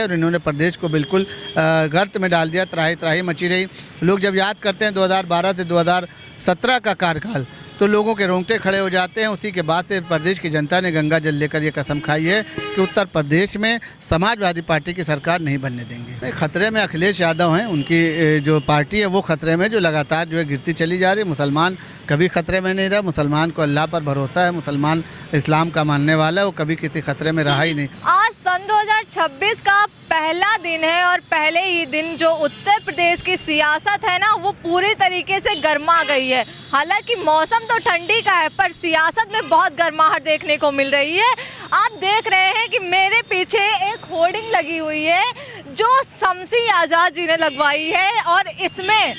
और इन्होंने प्रदेश को बिल्कुल गर्त में डाल दिया। त्राही त्राही मची रही। लोग जब याद करते हैं 2012 से 2017 का कार्यकाल तो लोगों के रोंगटे खड़े हो जाते हैं। उसी के बाद से प्रदेश की जनता ने गंगा जल लेकर ये कसम खाई है कि उत्तर प्रदेश में समाजवादी पार्टी की सरकार नहीं बनने देंगे। खतरे में अखिलेश यादव हैं, उनकी जो पार्टी है वो खतरे में, जो लगातार जो है गिरती चली जा रही है। मुसलमान कभी खतरे में नहीं रहा। मुसलमान को अल्लाह पर भरोसा है, मुसलमान इस्लाम का मानने वाला है, वो कभी किसी खतरे में रहा ही नहीं। आज सन 2026 का पहला दिन है और पहले ही दिन जो उत्तर प्रदेश की सियासत है ना वो पूरी तरीके से गर्मा गई है। हालांकि मौसम तो ठंडी का है पर सियासत में बहुत गर्माहट देखने को मिल रही है। आप देख रहे हैं कि मेरे पीछे एक होर्डिंग लगी हुई है जो शमसी आज़ाद जी ने लगवाई है और इसमें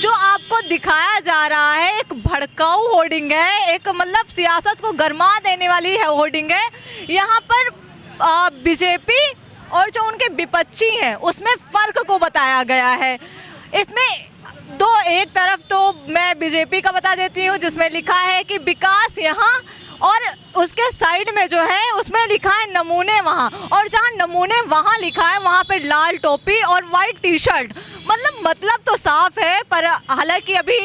जो आपको दिखाया जा रहा है एक भड़काऊ होर्डिंग है, एक मतलब सियासत को गर्मा देने वाली है होर्डिंग है। यहाँ पर बीजेपी और जो उनके विपक्षी हैं उसमें फ़र्क को बताया गया है। इसमें एक तरफ तो मैं बीजेपी का बता देती हूँ जिसमें लिखा है कि विकास यहाँ, और उसके साइड में जो है उसमें लिखा है नमूने वहाँ, और जहाँ नमूने वहाँ लिखा है वहाँ पे लाल टोपी और वाइट टी शर्ट। मतलब तो साफ है पर हालांकि अभी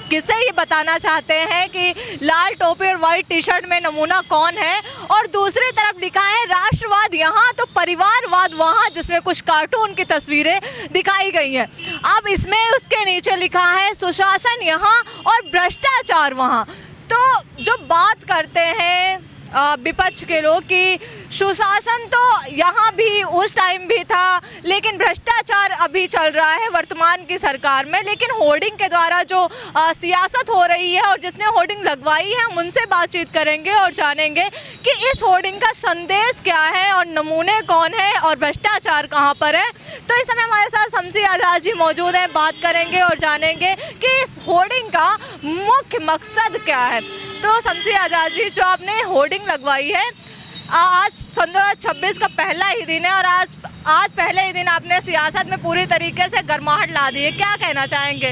किसे ये बताना चाहते हैं कि लाल टोपी और वाइट टी शर्ट में नमूना कौन है। और दूसरी तरफ लिखा है राष्ट्रवाद यहाँ तो परिवारवाद वहाँ, जिसमें कुछ कार्टून की तस्वीरें दिखाई गई हैं। अब इसमें उसके नीचे लिखा है सुशासन यहाँ और भ्रष्टाचार वहाँ। तो जो बात करते हैं विपक्ष के लोग कि सुशासन तो यहाँ भी उस टाइम भी था लेकिन भ्रष्टाचार अभी चल रहा है वर्तमान की सरकार में। लेकिन होर्डिंग के द्वारा जो सियासत हो रही है और जिसने होर्डिंग लगवाई है हम उनसे बातचीत करेंगे और जानेंगे कि इस होर्डिंग का संदेश क्या है और नमूने कौन है और भ्रष्टाचार कहाँ पर है। तो इस समय हमारे साथ शमसी आज़ाद जी मौजूद हैं, बात करेंगे और जानेंगे कि इस होर्डिंग का मुख्य मकसद क्या है। तो शमसी आज़ाद जी, जो आपने होर्डिंग लगवाई है, आज सन 2026 का पहला ही दिन है और आज पहले ही दिन आपने सियासत में पूरी तरीके से गर्माहट ला दी है, क्या कहना चाहेंगे?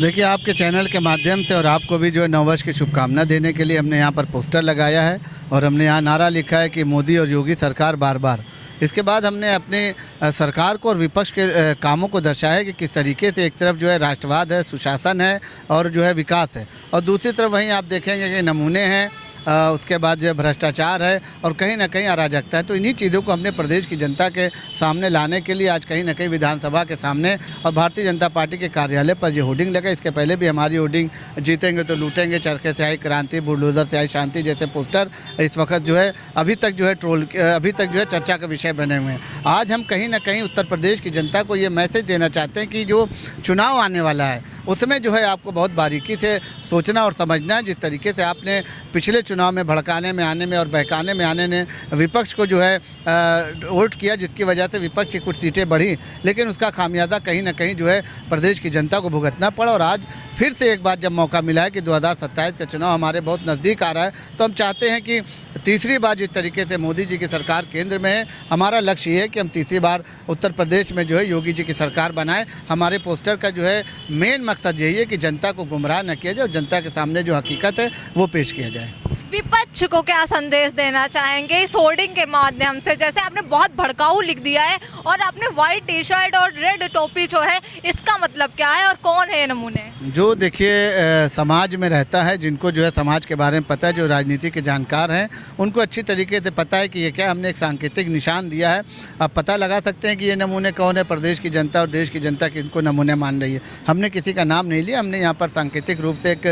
देखिए, आपके चैनल के माध्यम से और आपको भी जो है नववर्ष की शुभकामना देने के लिए हमने यहाँ पर पोस्टर लगाया है और हमने यहाँ नारा लिखा है कि मोदी और योगी सरकार बार बार। इसके बाद हमने अपने सरकार को और विपक्ष के कामों को दर्शाया है कि किस तरीके से एक तरफ जो है राष्ट्रवाद है, सुशासन है और जो है विकास है, और दूसरी तरफ वहीं आप देखेंगे कि नमूने हैं, उसके बाद जो है भ्रष्टाचार है और कहीं ना कहीं अराजकता है। तो इन्हीं चीज़ों को हमने प्रदेश की जनता के सामने लाने के लिए आज कहीं ना कहीं विधानसभा के सामने और भारतीय जनता पार्टी के कार्यालय पर जो होर्डिंग लगा, इसके पहले भी हमारी होर्डिंग जीतेंगे तो लूटेंगे, चरखे से आई क्रांति, बुलडोजर से आई शांति जैसे पोस्टर इस वक्त जो है अभी तक जो है चर्चा का विषय बने हुए हैं। आज हम कहीं ना कहीं उत्तर प्रदेश की जनता को ये मैसेज देना चाहते हैं कि जो चुनाव आने वाला है उसमें जो है आपको बहुत बारीकी से सोचना और समझना है। जिस तरीके से आपने पिछले चुनाव में भड़काने में आने में और बहकाने में आने ने विपक्ष को जो है वोट किया, जिसकी वजह से विपक्ष की कुछ सीटें बढ़ी, लेकिन उसका खामियाजा कहीं ना कहीं जो है प्रदेश की जनता को भुगतना पड़ा। और आज फिर से एक बार जब मौका मिला है कि 2027 का चुनाव हमारे बहुत नज़दीक आ रहा है, तो हम चाहते हैं कि तीसरी बार जिस तरीके से मोदी जी की सरकार केंद्र में है, हमारा लक्ष्य ये है कि हम तीसरी बार उत्तर प्रदेश में जो है योगी जी की सरकार बनाएं। हमारे पोस्टर का जो है मेन मकसद यही है कि जनता को गुमराह न किया जाए और जनता के सामने जो हकीकत है वो पेश किया जाए। विपक्ष को क्या संदेश देना चाहेंगे इस होर्डिंग के माध्यम से? जैसे आपने बहुत भड़काऊ लिख दिया है और आपने वाइट टी शर्ट और रेड टोपी जो है, इसका मतलब क्या है और कौन है ये नमूने? जो देखिए, समाज में रहता है, जिनको जो है समाज के बारे में पता है, जो राजनीति के जानकार हैं उनको अच्छी तरीके से पता है कि ये क्या, हमने एक सांकेतिक निशान दिया है। आप पता लगा सकते हैं कि ये नमूने कौन है। प्रदेश की जनता और देश की जनता किनको नमूने मान रही है। हमने किसी का नाम नहीं लिया, हमने यहाँ पर सांकेतिक रूप से एक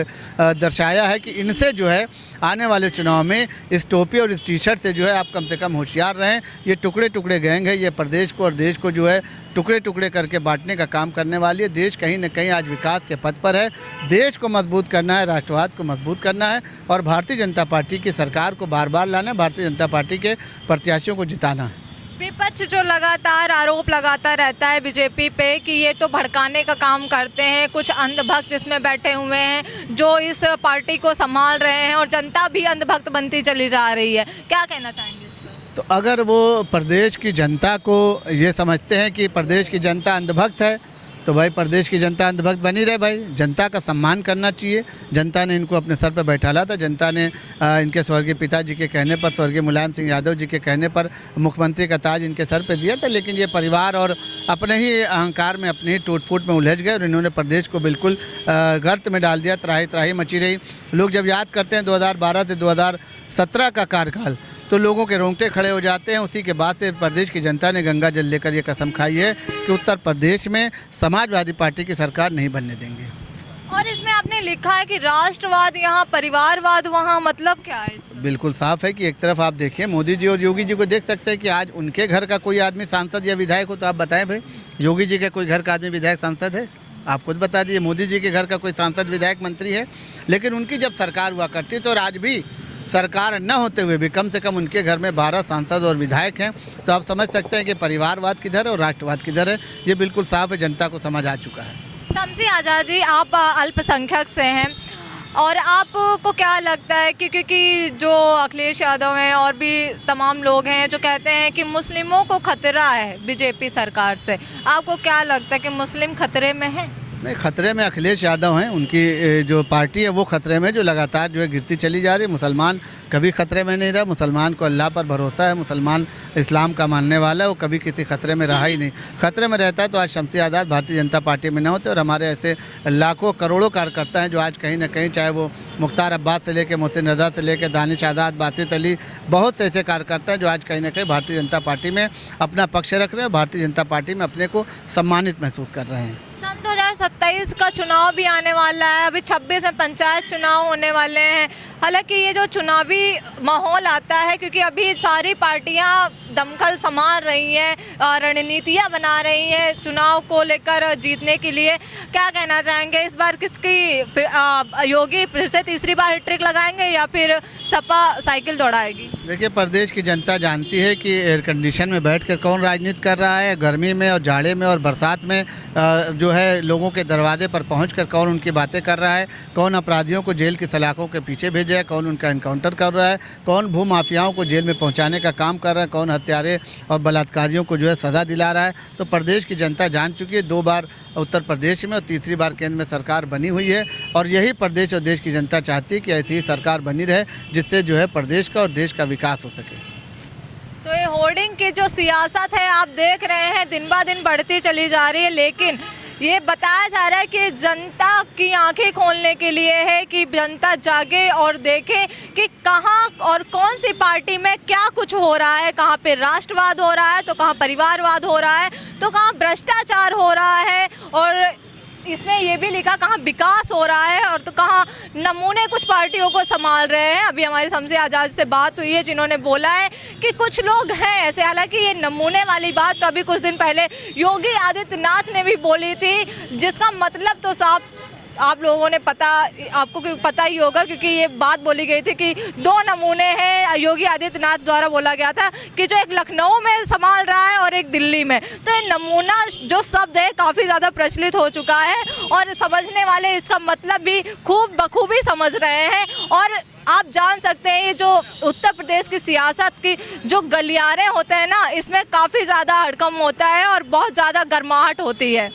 दर्शाया है कि इनसे जो है आने वाले चुनाव में इस टोपी और इस टी शर्ट से जो है आप कम से कम होशियार रहें। ये टुकड़े टुकड़े गैंग है, ये प्रदेश को और देश को जो है टुकड़े टुकड़े करके बांटने का काम करने वाली है। देश कहीं न कहीं आज विकास के पथ पर है। देश को मजबूत करना है, राष्ट्रवाद को मजबूत करना है और भारतीय जनता पार्टी की सरकार को बार बार लाना है, भारतीय जनता पार्टी के प्रत्याशियों को जिताना है। विपक्ष जो लगातार आरोप लगाता रहता है बीजेपी पे कि ये तो भड़काने का काम करते हैं, कुछ अंधभक्त इसमें बैठे हुए हैं जो इस पार्टी को संभाल रहे हैं और जनता भी अंधभक्त बनती चली जा रही है, क्या कहना चाहेंगे इस पर? तो अगर वो प्रदेश की जनता को ये समझते हैं कि प्रदेश की जनता अंधभक्त है तो भाई प्रदेश की जनता अंधभक्त बनी रहे भाई, जनता का सम्मान करना चाहिए। जनता ने इनको अपने सर पर बैठाला था, जनता ने इनके स्वर्गीय पिताजी के कहने पर, स्वर्गीय मुलायम सिंह यादव जी के कहने पर मुख्यमंत्री का ताज इनके सर पर दिया था। लेकिन ये परिवार और अपने ही अहंकार में, अपनी ही टूट फूट में उलझ गए और इन्होंने प्रदेश को बिल्कुल गर्त में डाल दिया। त्राही त्राही मची रही। लोग जब याद करते हैं 2012 से 2017 का कार्यकाल, तो लोगों के रोंगटे खड़े हो जाते हैं। उसी के बाद से प्रदेश की जनता ने गंगा जल लेकर ये कसम खाई है कि उत्तर प्रदेश में समाजवादी पार्टी की सरकार नहीं बनने देंगे। और इसमें आपने लिखा है कि राष्ट्रवाद यहाँ, परिवारवाद वहाँ, मतलब क्या है इसमें? बिल्कुल साफ है कि एक तरफ आप देखिए मोदी जी और योगी जी को देख सकते हैं कि आज उनके घर का कोई आदमी सांसद या विधायक हो तो आप बताएं भाई, योगी जी के कोई घर का आदमी विधायक सांसद है? आप खुद बता दीजिए। मोदी जी के घर का कोई सांसद विधायक मंत्री है? लेकिन उनकी जब सरकार हुआ करती तो आज भी सरकार न होते हुए भी कम से कम उनके घर में 12 सांसद और विधायक हैं। तो आप समझ सकते हैं कि परिवारवाद किधर है और राष्ट्रवाद किधर है। ये बिल्कुल साफ है, जनता को समझ आ चुका है। शमसी आज़ादी, आप अल्पसंख्यक से हैं और आपको क्या लगता है कि क्योंकि जो अखिलेश यादव हैं और भी तमाम लोग हैं जो कहते हैं कि मुस्लिमों को खतरा है बीजेपी सरकार से, आपको क्या लगता है कि मुस्लिम खतरे में हैं? नहीं, खतरे में अखिलेश यादव हैं। उनकी जो पार्टी है वो खतरे में, जो लगातार जो है गिरती चली जा रही है। मुसलमान कभी खतरे में नहीं रहा। मुसलमान को अल्लाह पर भरोसा है, मुसलमान इस्लाम का मानने वाला है, वो कभी किसी खतरे में रहा ही नहीं। खतरे में रहता है तो आज शमसी आज़ाद भारतीय जनता पार्टी में न होते। और हमारे ऐसे लाखों करोड़ों कार्यकर्ता हैं जो आज कहीं ना कहीं, चाहे वो मुख्तार अब्बास से लेकर, मोहसिन रज़ा से लेकर, दानिश आज़ाद, बासित अली, बहुत से ऐसे कार्यकर्ता हैं जो आज कहीं ना कहीं भारतीय जनता पार्टी में अपना पक्ष रख रहे हैं, भारतीय जनता पार्टी में अपने को सम्मानित महसूस कर रहे हैं। सन 2027 का चुनाव भी आने वाला है, अभी 26 में पंचायत चुनाव होने वाले हैं। हालांकि ये जो चुनावी माहौल आता है, क्योंकि अभी सारी पार्टियां दमखल संभाल रही हैं, रणनीतियां बना रही हैं चुनाव को लेकर जीतने के लिए, क्या कहना चाहेंगे इस बार किसकी योगी फिर से तीसरी बार हैट्रिक लगाएंगे या फिर सपा साइकिल दौड़ाएगी? देखिए, प्रदेश की जनता जानती है कि एयर कंडीशन में बैठकर कौन राजनीति कर रहा है, गर्मी में और जाड़े में और बरसात में जो है लोगों के दरवाजे पर पहुंचकर कौन उनकी बातें कर रहा है, कौन अपराधियों को जेल की सलाखों के पीछे भेजा है, कौन उनका एनकाउंटर कर रहा है, कौन भूमाफियाओं को जेल में पहुंचाने का काम कर रहा है, कौन हत्यारे और बलात्कारियों को जो है सज़ा दिला रहा है। तो प्रदेश की जनता जान चुकी है। 2 बार उत्तर प्रदेश में और तीसरी बार केंद्र में सरकार बनी हुई है और यही प्रदेश और देश की जनता चाहती है कि ऐसी ही सरकार बनी रहे जिससे जो है प्रदेश का और देश का विकास हो सके। तो ये होर्डिंग की जो सियासत है आप देख रहे हैं दिन ब दिन बढ़ती चली जा रही है, लेकिन ये बताया जा रहा है कि जनता की आंखें खोलने के लिए है कि जनता जागे और देखे कि कहाँ और कौन सी पार्टी में क्या कुछ हो रहा है, कहाँ पे राष्ट्रवाद हो रहा है तो कहाँ परिवारवाद हो रहा है, तो कहाँ भ्रष्टाचार हो रहा है, और इसमें ये भी लिखा कहाँ विकास हो रहा है और तो कहाँ नमूने कुछ पार्टियों को संभाल रहे हैं। अभी हमारी शमसी आज़ाद से बात हुई है जिन्होंने बोला है कि कुछ लोग हैं ऐसे, हालांकि ये नमूने वाली बात तो अभी कुछ दिन पहले योगी आदित्यनाथ ने भी बोली थी, जिसका मतलब तो साफ आप लोगों ने आपको पता ही होगा, क्योंकि ये बात बोली गई थी कि 2 नमूने हैं योगी आदित्यनाथ द्वारा बोला गया था कि जो एक लखनऊ में संभाल रहा है और एक दिल्ली में। तो ये नमूना जो शब्द है काफ़ी ज़्यादा प्रचलित हो चुका है और समझने वाले इसका मतलब भी खूब बखूबी समझ रहे हैं। और आप जान सकते हैं ये जो उत्तर प्रदेश की सियासत की जो गलियारे होते हैं ना, इसमें काफ़ी ज़्यादा हड़कंप होता है और बहुत ज़्यादा गर्माहट होती है।